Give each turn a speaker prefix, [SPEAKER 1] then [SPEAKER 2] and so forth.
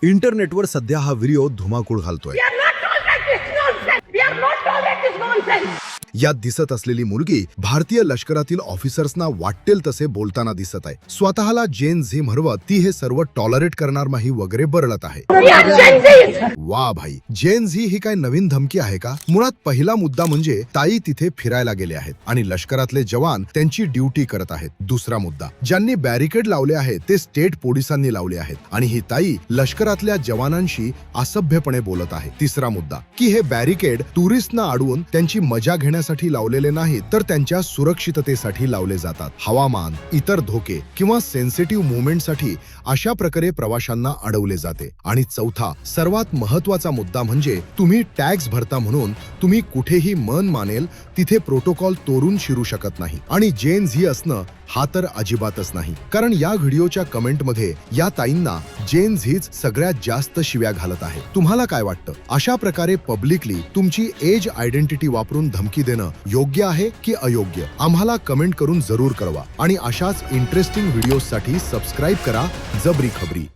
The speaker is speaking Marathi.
[SPEAKER 1] इंटरनेटवर सध्या हा व्हिडिओ धुमाकूळ घालतोय. यात दिसत असलेली मुलगी भारतीय लष्करातील ऑफिसर्सना वाटेल तसे बोलताना दिसत आहे. स्वतःला जेन झी म्हणवत ती हे सर्व टॉलरेट करणार नाही वगैरे बरळत आहे. वा भाई, जेन झी ही काय नवीन धमकी आहे का? मुळात पहिला मुद्दा म्हणजे ताई तिथे फिरायला गेले आहेत आणि लष्करातले जवान त्यांची ड्युटी करत आहेत. दुसरा मुद्दा, ज्यांनी बॅरिकेड लावले आहेत ते स्टेट पोलिसांनी लावले आहेत आणि ही ताई लष्करातल्या जवानांशी असभ्यपणे बोलत आहे. तिसरा मुद्दा की हे बॅरिकेड टुरिस्टना अडवून त्यांची मजा घेण्यासाठी लावलेले नाही तर त्यांच्या सुरक्षिततेसाठी लावले जातात. हवामान, इतर धोके किंवा सेन्सिटिव्ह मुवमेंटसाठी अशा प्रकारे प्रवाशांना अडवले जाते. आणि चौथा सर्वात महत्वाचा मुद्दा म्हणजे तुम्ही टॅक्स भरता म्हणून तुम्ही कुठेही मन मानेल तिथे प्रोटोकॉल तोडून शिरू शकत नाही. आणि जेन झी असणं हा तर अजिबातच नाही, कारण या व्हिडिओच्या कमेंटमध्ये या ताईंना जेन झीच सगळ्यात जास्त शिव्या घालत आहे. तुम्हाला काय वाटतं? अशा प्रकारे पब्लिकली तुमची एज आयडेंटिटी वापरून धमकी देणं योग्य आहे की अयोग्य? आम्हाला कमेंट करून जरूर कळवा आणि अशाच इंटरेस्टिंग व्हिडिओसाठी सबस्क्राईब करा जबरी खबरी.